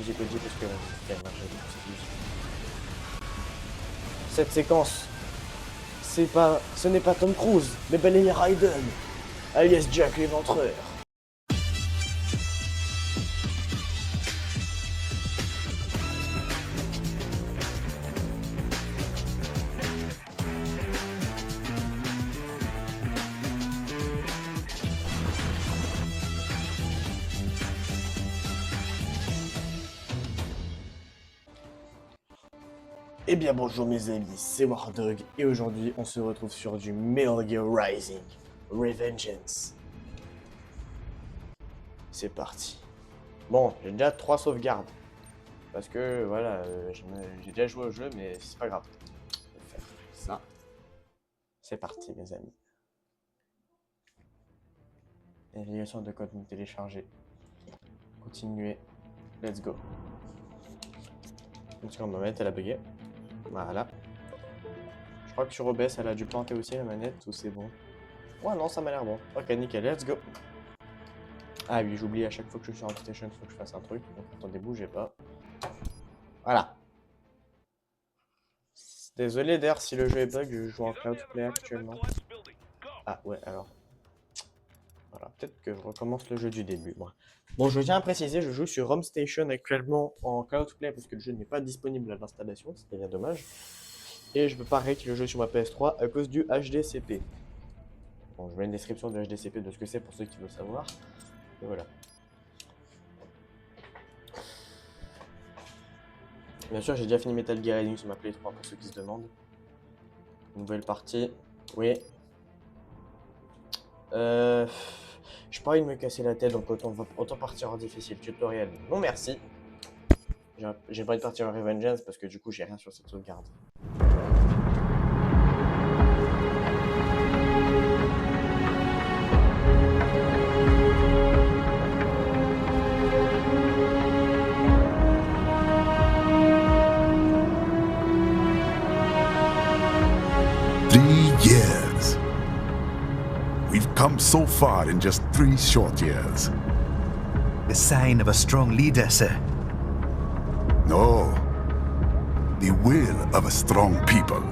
J'ai tout dit parce que j'ai dit. Cette séquence, ce n'est pas Tom Cruise, mais bel et bien Raiden, alias Jack l'éventreur. Eh bien bonjour mes amis, c'est Wardog et aujourd'hui on se retrouve sur du Metal Gear Rising Revengeance. C'est parti. Bon, j'ai déjà 3 sauvegardes. Parce que voilà, j'ai déjà joué au jeu mais c'est pas grave. Je vais faire ça. C'est parti mes amis. Navigation de contenu téléchargé. Continuer. Let's go. Une seconde, ma manette elle a bugué. Voilà. Je crois que sur OBS elle a dû planter aussi la manette ou c'est bon. Ouais non ça m'a l'air bon. Ok nickel, let's go. Ah oui j'oublie à chaque fois que je suis sur PlayStation, il faut que je fasse un truc. Donc attendez, bougez pas. Voilà. Désolé d'ailleurs si le jeu est bug, je joue en cloud play actuellement. Ah ouais alors. Voilà, peut-être que je recommence le jeu du début moi. Bon je tiens à préciser, je joue sur Home Station actuellement en cloud play parce que le jeu n'est pas disponible à l'installation, c'est bien dommage. Et je peux pas rec le jeu sur ma PS3 à cause du HDCP. Bon, je mets une description de HDCP de ce que c'est pour ceux qui veulent savoir. Et voilà. Bien sûr, j'ai déjà fini Metal Gear Rising sur ma PS3 pour ceux qui se demandent. Nouvelle partie. Oui. J'ai pas envie de me casser la tête, donc autant partir en difficile. Tutoriel. Non merci. J'ai pas envie de partir en Revengeance parce que du coup j'ai rien sur cette sauvegarde. Years. We've come so far in just 3 short years. The sign of a strong leader, sir. No. The will of a strong people.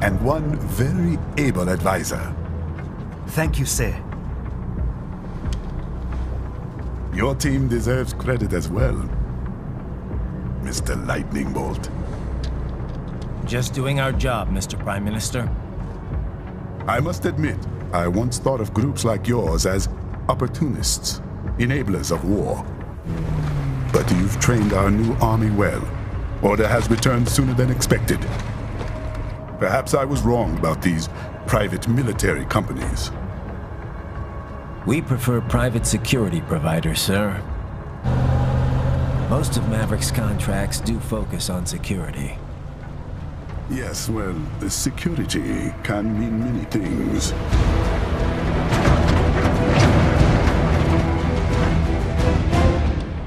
And one very able advisor. Thank you, sir. Your team deserves credit as well, Mr. Lightning Bolt. Just doing our job, Mr. Prime Minister. I must admit, I once thought of groups like yours as opportunists, enablers of war. But you've trained our new army well. Order has returned sooner than expected. Perhaps I was wrong about these private military companies. We prefer private security providers, sir. Most of Maverick's contracts do focus on security. Yes, well, the security can mean many things.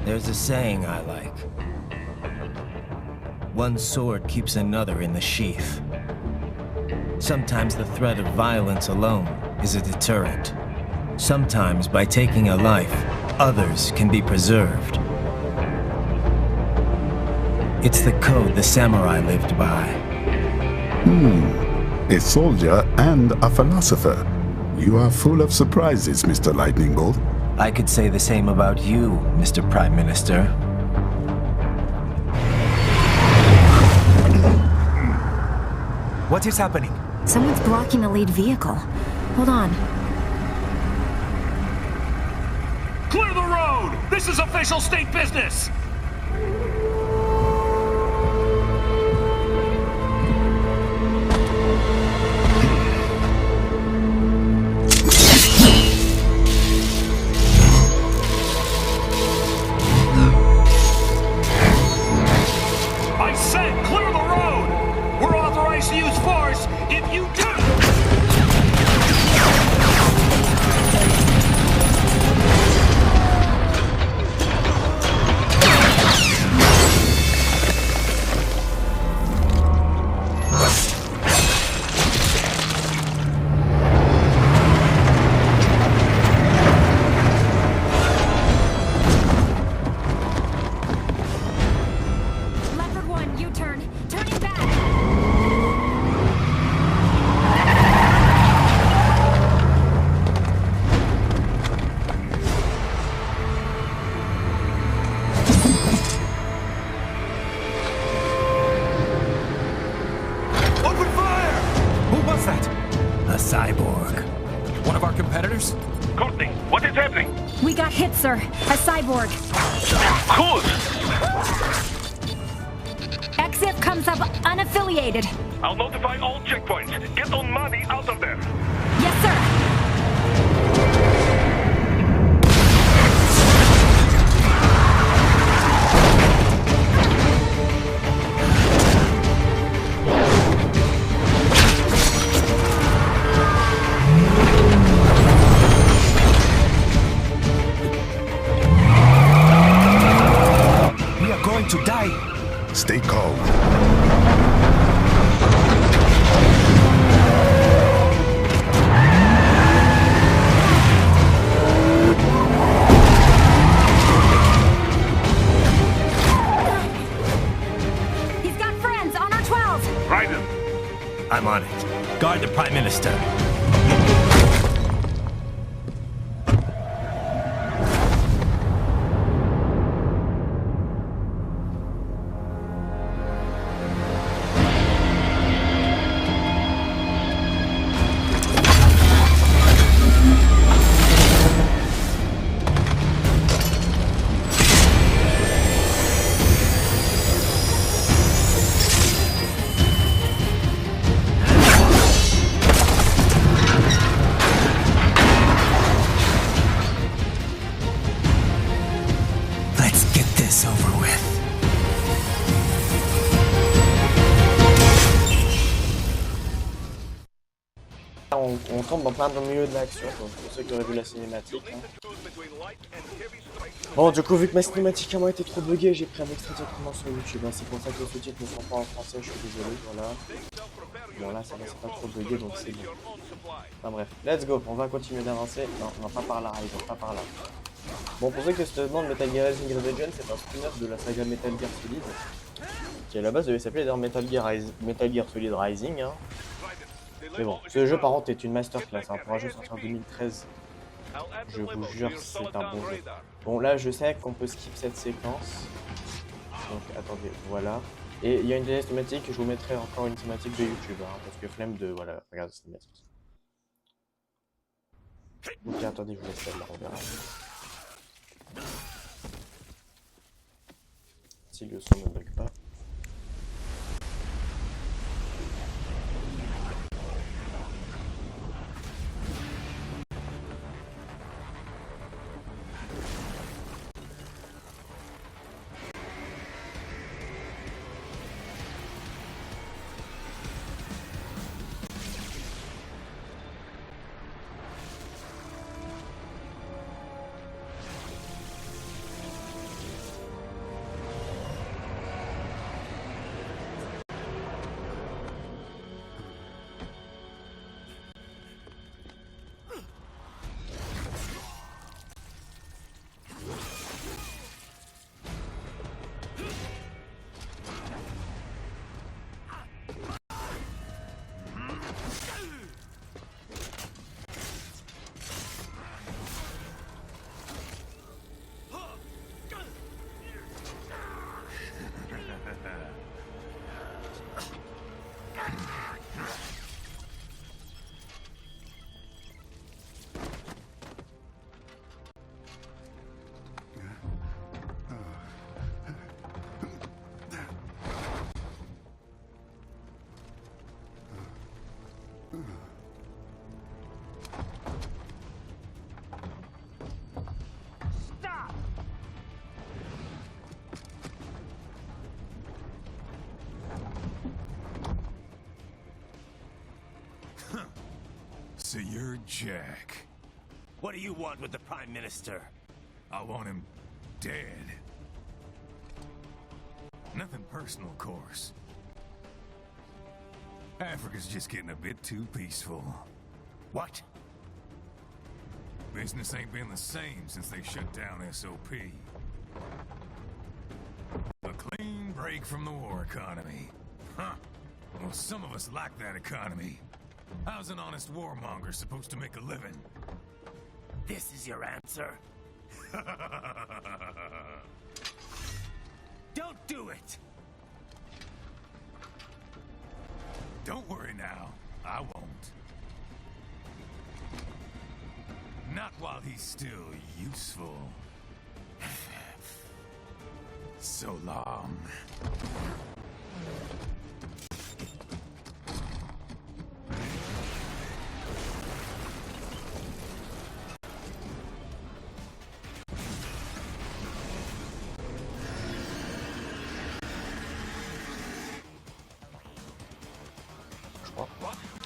There's a saying I like. One sword keeps another in the sheath. Sometimes the threat of violence alone is a deterrent. Sometimes, by taking a life, others can be preserved. It's the code the samurai lived by. A soldier and a philosopher. You are full of surprises, Mr. Lightning Bolt. I could say the same about you, Mr. Prime Minister. What is happening? Someone's blocking the lead vehicle. Hold on. Clear the road! This is official state business! I said clear the road! We're authorized to use force if you do! Open fire! Who was that? A cyborg. One of our competitors? Courtney, what is happening? We got hit, sir. A cyborg. Good! Exit comes up unaffiliated. I'll notify all checkpoints. Get on money out of there. Yes, sir. We are going to die. Stay calm. He's got friends on our 12. Raiden, I'm on it. Guard the Prime Minister. Let's get this over with. On tombe en plein dans le milieu de l'action, donc pour ceux qui auraient vu la cinématique. Hein. Bon, du coup, vu que ma cinématique a moi été trop buggée, j'ai pris un extrait directement sur YouTube. Hein. C'est pour ça que les sous-titres ne sont pas en français, je suis désolé, voilà. Bon, là, ça va, c'est pas trop buggé, donc c'est bon. Enfin bref, let's go, on va continuer d'avancer. Non, pas par là, ils vont pas par là. Bon, pour ceux qui se demandent, Metal Gear Rising Revengeance, c'est un spin-off de la saga Metal Gear Solid, qui à la base devait s'appeler d'ailleurs Metal Gear Solid Rising. Hein. Mais bon, ce jeu par contre est une masterclass, hein. Pour un jeu sorti en 2013, je vous jure, c'est un bon jeu. Bon, là, je sais qu'on peut skip cette séquence, donc attendez, voilà. Et il y a une deuxième thématique, je vous mettrai encore une thématique de YouTube, hein, parce que flemme de, voilà, regardez cette thématique. Ok, attendez, je vous laisse celle-là, on verra. Si le son ne bug pas. So you're Jack. What do you want with the Prime Minister? I want him dead. Nothing personal, of course. Africa's just getting a bit too peaceful. What? Business ain't been the same since they shut down SOP. A clean break from the war economy. Huh. Well, some of us like that economy. How's an honest warmonger supposed to make a living? This is your answer? Don't do it! Don't worry now. I won't. Not while he's still useful. So long.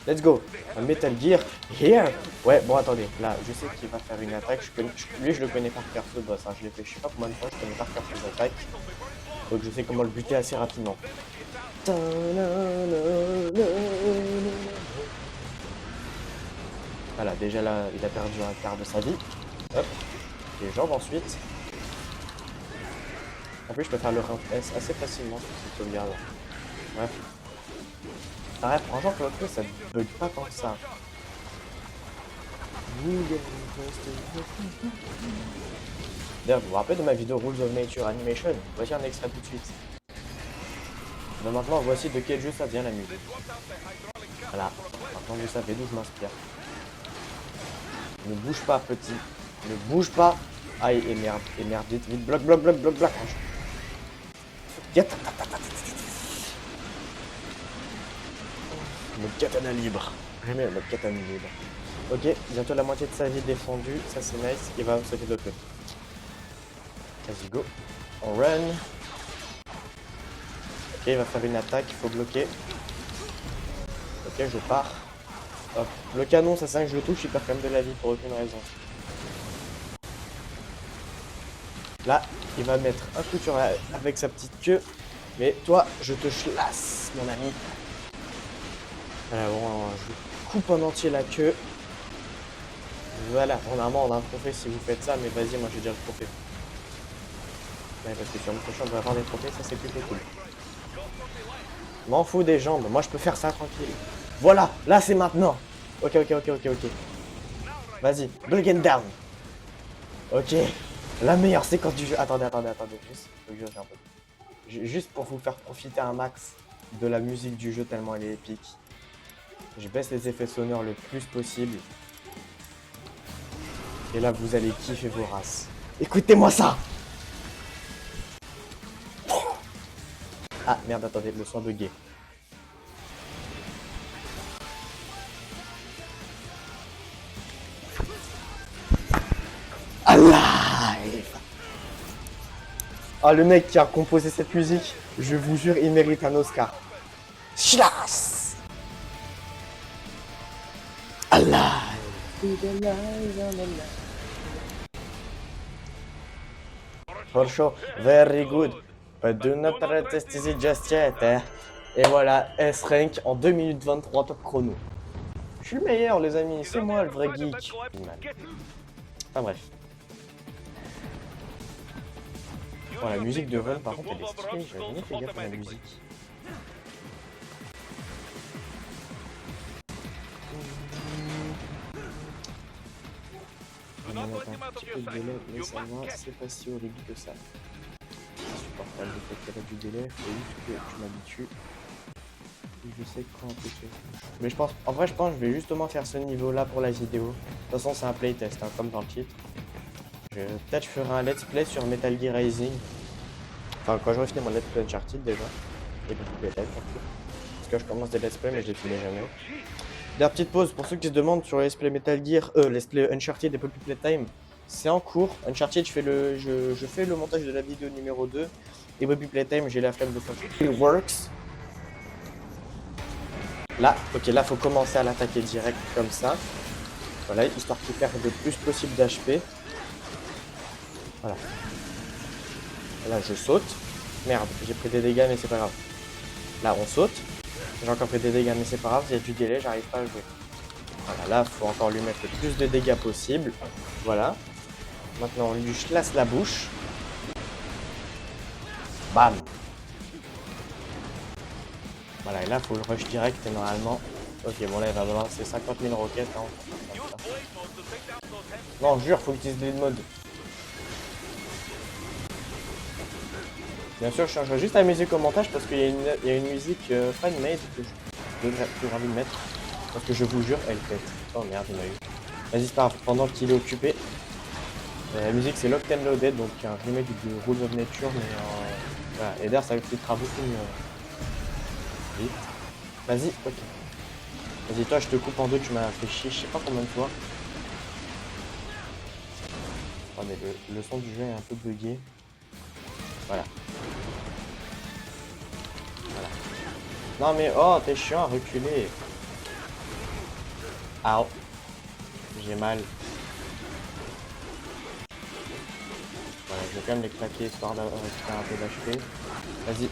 Let's go. Un Metal Gear. Here. Ouais, bon, attendez. Là, je sais qu'il va faire une attaque. Lui, je le connais par cœur, ce boss. Hein. Je l'ai fait, je sais pas combien de fois, je connais par cœur ses attaques. Donc, je sais comment le buter assez rapidement. Voilà, déjà là, il a perdu un quart de sa vie. Hop. Les jambes ensuite. En plus, je peux faire le rank S assez facilement sur cette sauvegarde. Bref. Arrête, franchement, que ça bug pas tant que ça. D'ailleurs, vous vous rappelez de ma vidéo Rules of Nature Animation? Voici un extrait tout de suite. Mais maintenant, voici de quel jeu ça vient la musique. Voilà, maintenant vous savez d'où je m'inspire. Ne bouge pas, petit. Ne bouge pas. Aïe, et merde, vite, vite, bloc. Mode katana libre. J'aime bien le mode katana libre. Ok, bientôt la moitié de sa vie défendue. Ça c'est nice. Il va sauter de l'autre côté. Vas-y, go. On run. Ok, il va faire une attaque. Il faut bloquer. Ok, je pars. Hop. Le canon, ça c'est que je le touche. Il perd quand même de la vie pour aucune raison. Là, il va mettre un coup sur avec sa petite queue. Mais toi, je te chlasse, mon ami. Voilà, bon, je coupe en entier la queue. Voilà, normalement on a un trophée si vous faites ça, mais vas-y, moi j'ai déjà le trophée. Ouais, parce que sur le prochain on va avoir des trophées, ça c'est plutôt cool. M'en fous des jambes, moi je peux faire ça tranquille. Voilà, là c'est maintenant. Ok. Vas-y, break and down. Ok, la meilleure séquence du jeu. Attendez, juste, faut que je gère un peu. Juste pour vous faire profiter un max de la musique du jeu tellement elle est épique. Je baisse les effets sonores le plus possible. Et là, vous allez kiffer vos races. Écoutez-moi ça! Ah, merde, attendez, le son bugué. Alive! Ah, le mec qui a composé cette musique, je vous jure, il mérite un Oscar. Schlass! Alive! For sure, very good. But do not test it just yet. Et voilà, S-Rank en 2 minutes 23 top chrono. Je suis le meilleur, les amis, c'est moi le vrai geek. Enfin bref. Bon, la musique de Vol, par contre, elle est stylée. J'avais jamais fait gaffe à la musique. On a un petit peu de délai, mais ça va, c'est pas si horrible que ça. C'est supportable le fait qu'il y a du délai, faut juste que je m'habitue. Et je sais quand appliquer. Mais je pense, en vrai, je pense que je vais justement faire ce niveau-là pour la vidéo. De toute façon, c'est un playtest, hein, comme dans le titre. Peut-être je ferai un let's play sur Metal Gear Rising. Enfin, quand j'aurai fini mon let's play Uncharted déjà. Et puis peut-être, parce que je commence des let's play, mais je les finis jamais. D'ailleurs, petite pause, pour ceux qui se demandent sur les let's play Metal Gear, let's play Uncharted et Poppy Playtime, c'est en cours. Uncharted, je fais le montage de la vidéo numéro 2. Et Poppy Playtime, j'ai la flemme de faire it works. Là, ok, là, faut commencer à l'attaquer direct comme ça. Voilà, histoire qu'il perde le plus possible d'HP. Voilà. Là, je saute. Merde, j'ai pris des dégâts, mais c'est pas grave. Là, on saute. J'ai encore pris des dégâts, mais c'est pas grave, il y a du délai, j'arrive pas à jouer. Voilà, là, faut encore lui mettre le plus de dégâts possible. Voilà. Maintenant, on lui chlasse la bouche. Bam. Voilà, et là, faut le rush direct, et normalement... Ok, bon, là, il va balancer 50 000 roquettes. Hein. Non, je jure, faut utiliser le mode. Bien sûr, je changerai juste la musique au montage parce qu'il y a une musique fan-made que je devrais plus envie de mettre. Parce que je vous jure, elle pète. Oh merde, il m'a eu. Vas-y, c'est pas grave, pendant qu'il est occupé. La musique c'est Locked and Loaded, donc un remake de Rules of Nature, mais voilà. Et d'ailleurs, ça filtrera beaucoup mieux. Vite. Vas-y, ok. Vas-y, toi, je te coupe en deux, tu m'as fait chier, je sais pas combien de fois. Oh, mais le son du jeu est un peu bugué. Voilà. Voilà. Non, mais oh, t'es chiant à reculer. Ow. J'ai mal. Voilà, je vais quand même les claquer histoire de récupérer un peu d'HP. Vas-y,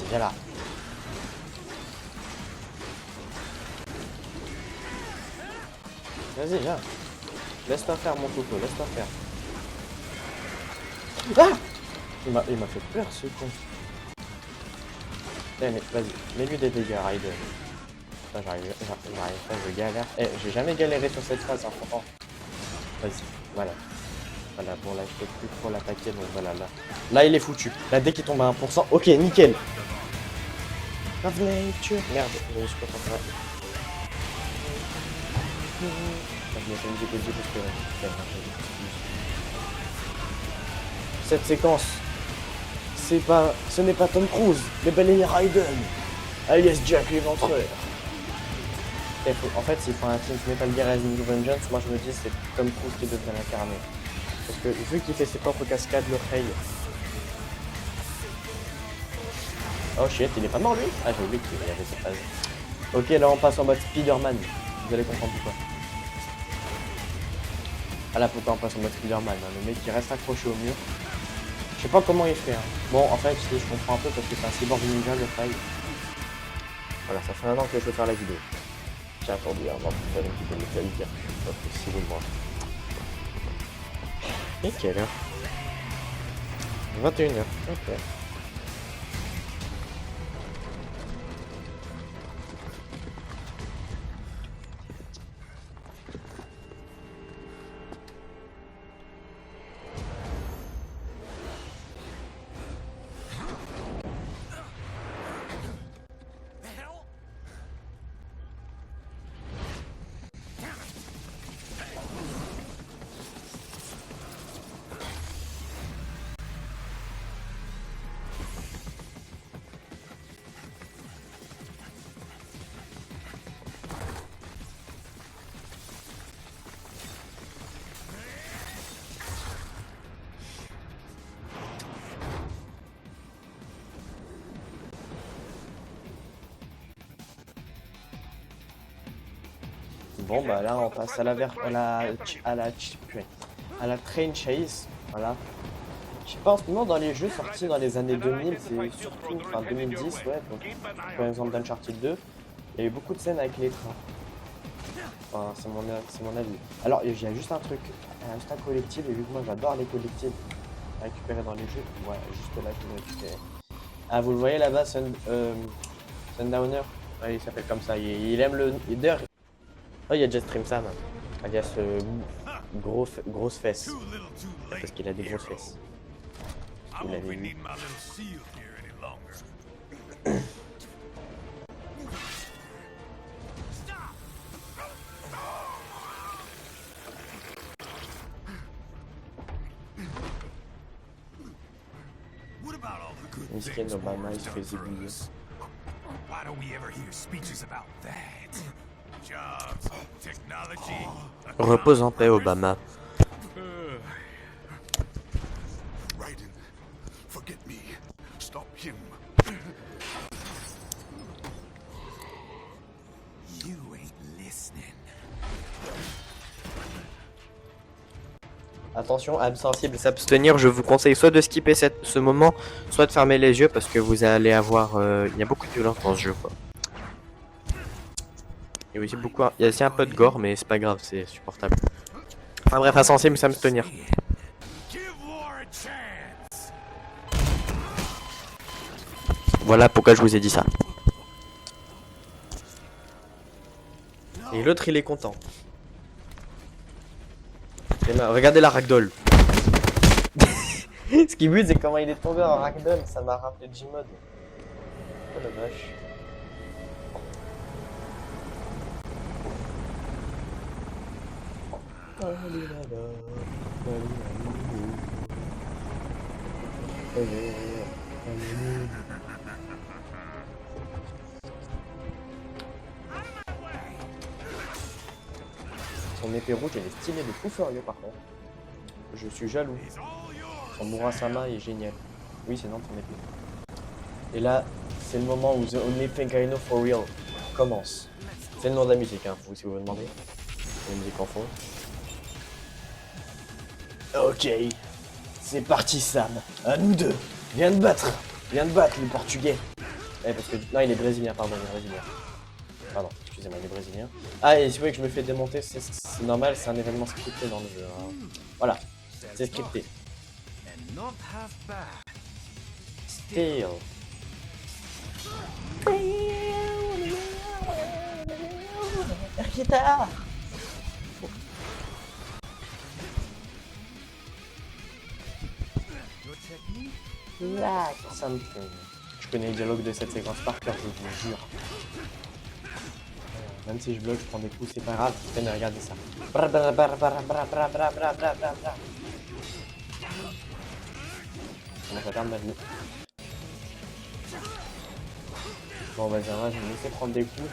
viens là. Vas-y, viens. Laisse-toi faire, mon coco, laisse-toi faire. Ah! Il m'a fait peur, ce con. Eh, mais vas-y, mets-lui des dégâts, Raiden. J'arrive pas, je galère. Eh, j'ai jamais galéré sur cette phase, hein, franchement. Vas-y, voilà. Voilà, bon là je peux plus trop l'attaquer, donc voilà, là. Là il est foutu. Là dès qu'il tombe à 1%, ok, nickel. Love nature. Merde, je me suis pas concentré. Je me fais une vidéo parce que... Cette séquence, ce n'est pas Tom Cruise, mais bel et bien Raiden, alias Jack l'éventreur. En fait, s'il faut un Team Metal Gear Rising Vengeance, moi je me dis c'est Tom Cruise qui devrait l'incarner. Parce que vu qu'il fait ses propres cascades, l'oreille. Oh shit, il est pas mort lui? Ah, j'ai oublié qu'il y avait cette phase. Ok, là on passe en mode Spider-Man. Vous allez comprendre pourquoi. Ah là, pourquoi on passe en mode Spider-Man, hein. Le mec qui reste accroché au mur. Je sais pas comment il fait. Hein. Bon, en fait, je comprends un peu parce que c'est un cyborg ninja, l'oreille. Voilà, ça fait un an que je veux faire la vidéo. J'ai attendu avant de faire une vidéo Metal Gear. C'est pas possible, moi. Et quelle heure? 21h, ok. Bon bah là on passe à la train chase, voilà. Je sais pas, en ce moment dans les jeux sortis dans les années 2000, c'est surtout, enfin 2010, ouais, donc par exemple d'Uncharted 2, il y a eu beaucoup de scènes avec les trains. Enfin c'est mon avis. Alors il y a juste un truc, juste un collectif, et vu que moi j'adore les collectifs à récupérer dans les jeux, ouais, juste là je vais récupérer. Ah vous le voyez là-bas, Sundowner, ouais, il s'appelle comme ça, il aime le leader. Oh, il y a Jetstream Sam, alias grosse fesse. Parce qu'il a des grosses fesses. Il l'avait dit. Miskin Obama, il se fait zébouiller. Why don't we ever hear speeches about that? Jobs, technology. Repose en paix, Obama. Raiden, forget me. Stop him. You ain't listening. Attention, âme sensible, s'abstenir. Je vous conseille soit de skipper ce moment, soit de fermer les yeux parce que vous allez avoir. Il y a beaucoup de violence dans ce jeu, quoi. Il y a aussi il y a aussi un peu de gore, mais c'est pas grave, c'est supportable. Enfin bref, insensible, s'abstenir. Voilà pourquoi je vous ai dit ça. Et l'autre, il est content. Et là, regardez la ragdoll. Ce qui bute, c'est comment il est tombé en ragdoll, ça m'a rappelé Gmod. Oh la vache. Son épée rouge, elle est stylée de fou furieux par contre. Je suis jaloux. Son Murasama est génial. Oui, c'est non son épée. Et là, c'est le moment où The Only Thing I Know For Real commence. C'est le nom de la musique, hein, si vous vous demandez. C'est la musique en fond. Ok. C'est parti, Sam. À nous deux. Viens de battre le Portugais. Eh, parce que... Non, il est brésilien, pardon, il est brésilien. Pardon, excusez-moi, il est brésilien. Ah, et si vous voyez que je me fais démonter, c'est normal, c'est un événement scripté dans le jeu. Hein. Voilà, c'est scripté. Still. Guitare. Like something. Je connais le dialogue de cette séquence par cœur, je vous jure. Même si je bloque, je prends des coups, c'est pas grave. Tenez, regardez ça. Bra bra bra bra bra bra bra bra bra bra bra. Comment ça perd ma vie? Bon bah ça va, je vais me laisser prendre des coups.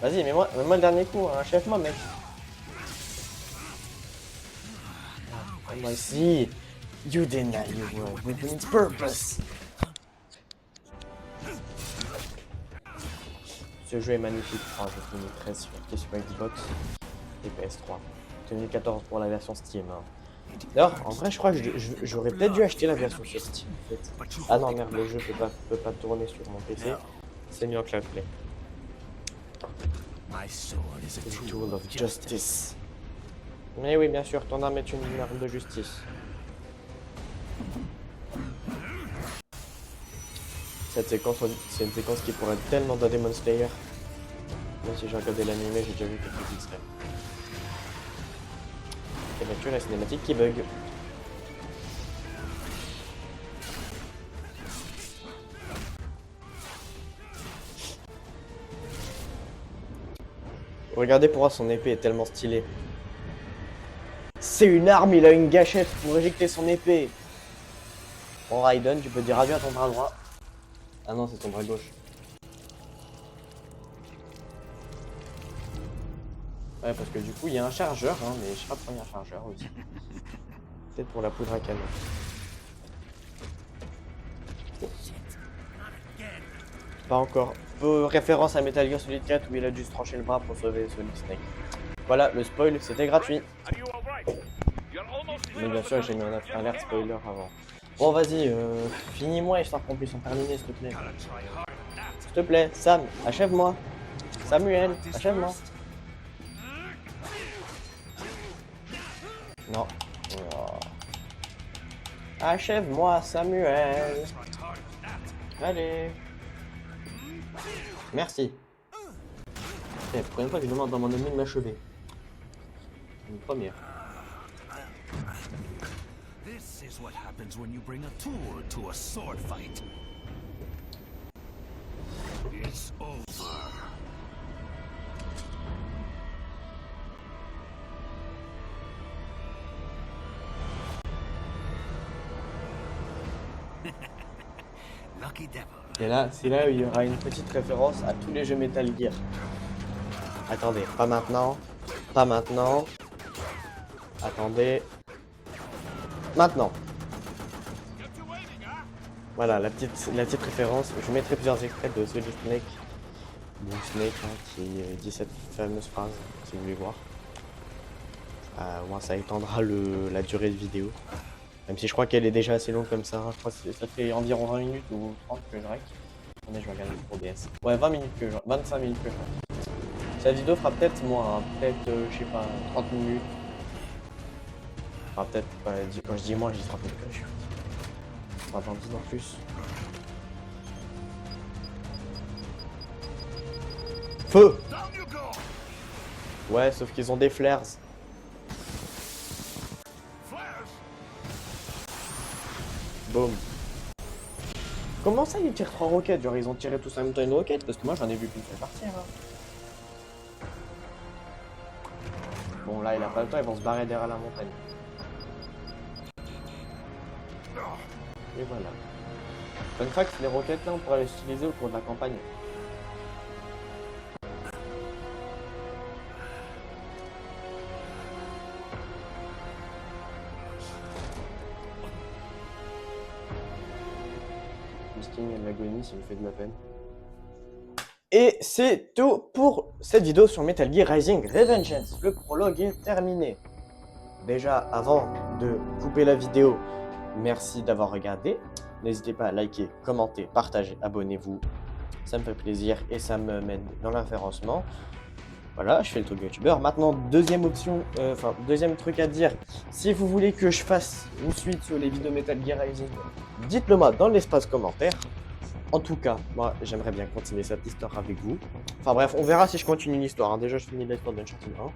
Vas-y, mets-moi le dernier coup, hein, achève-moi mec. Ah, moi aussi. You deny your world within its purpose. Ce jeu est magnifique. Oh, j'ai fini 13 sur Xbox et PS3. J'ai tenu 14 pour la version Steam. Hein. D'ailleurs, en vrai, je crois que j'aurais peut-être dû acheter la version sur Steam. En fait. Ah non, merde, le jeu peut pas tourner sur mon PC. C'est mis en cloud play. The tool of justice. Mais oui, bien sûr, ton arme est une arme de justice. Cette séquence, c'est une séquence qui pourrait être tellement dans Demon Slayer. Même si j'ai regardé l'anime, j'ai déjà vu quelques extraits. Et bien sûr, la cinématique qui bug. Regardez pourquoi son épée est tellement stylée. C'est une arme, il a une gâchette pour éjecter son épée. Bon, Raiden, tu peux dire adieu à ton bras droit. Ah non, c'est ton bras gauche. Ouais, parce que du coup, il y a un chargeur, hein, mais je sais pas pourquoi il y a un chargeur aussi. Peut-être pour la poudre à canon. Pas encore. Peu référence à Metal Gear Solid 4 où il a dû se trancher le bras pour sauver Solid Snake. Voilà, le spoil, c'était gratuit. Mais bien sûr, j'ai mis un alerte spoiler avant. Bon, vas-y, finis-moi histoire qu'on puisse en terminer, s'il te plaît. S'il te plaît, Sam, achève-moi. Samuel, achève-moi. Non. Oh. Achève-moi, Samuel. Allez. Merci. Eh, pour une fois que je demande dans mon ennemi de m'achever. Une première. This is what happens when you bring a tool to a sword fight. It's over. Lucky devil. Et là, c'est là où il y aura une petite référence à tous les jeux Metal Gear. Attendez, pas maintenant. Pas maintenant. Attendez. Maintenant. Voilà, la petite référence. Je mettrai plusieurs extraits de Solid Snake. Bon Snake, hein, qui dit cette fameuse phrase, si vous voulez voir. Moi, ça étendra la durée de vidéo. Même si je crois qu'elle est déjà assez longue comme ça. Je crois que ça fait environ 20 minutes ou 30 que je règle. Attendez, je vais regarder pour OBS. Ouais, 20 minutes que je 25 minutes que je règle. Cette vidéo fera peut-être moins, hein, peut-être, je sais pas, 30 minutes. Enfin, peut-être, quand je dis moins, je dis 30 minutes. Je suis pas 20 en plus. Feu! Ouais, sauf qu'ils ont des flares. Boum. Comment ça, ils tirent 3 roquettes? Genre, ils ont tiré tous en même temps une roquette? Parce que moi, j'en ai vu qu'une seule partir. Hein. Bon, là, il a pas le temps, ils vont se barrer derrière la montagne. Et voilà. Fun fact, les roquettes, là, on pourrait les utiliser au cours de la campagne. Et l'agonie, ça me fait de la peine. Et c'est tout pour cette vidéo sur Metal Gear Rising Revengeance. Le prologue est terminé. Déjà, avant de couper la vidéo, merci d'avoir regardé. N'hésitez pas à liker, commenter, partager, abonnez-vous. Ça me fait plaisir et ça me mène dans l'aférencement. Voilà, je fais le truc de youtubeur. Maintenant, deuxième option, deuxième truc à dire. Si vous voulez que je fasse une suite sur les vidéos Metal Gear Rising, dites-le moi dans l'espace commentaire. En tout cas, moi, j'aimerais bien continuer cette histoire avec vous. Enfin bref, on verra si je continue l'histoire. Hein. Déjà, je finis l'histoire d'Uncharted 1.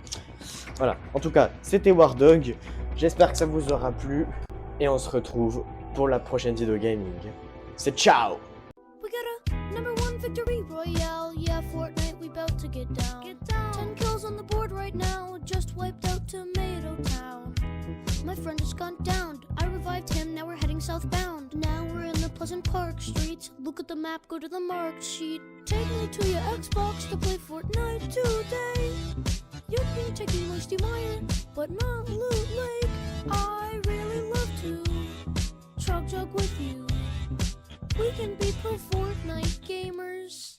Voilà, en tout cas, c'était War Dog. J'espère que ça vous aura plu. Et on se retrouve pour la prochaine vidéo gaming. C'est ciao! We got a number 1 victory royale. Yeah, Fortnite, we bout to get down. 10 kills on the board right now. Just wiped out Tomato Town. My friend has gone down. I revived him, now we're heading southbound. Now we're in the Pleasant Park streets. Look at the map, go to the marked sheet. Take me to your Xbox to play Fortnite today. You'd be taking Rusty Meyer, but not Loot Lake. I really love to Chug Jug with you. We can be pro Fortnite gamers.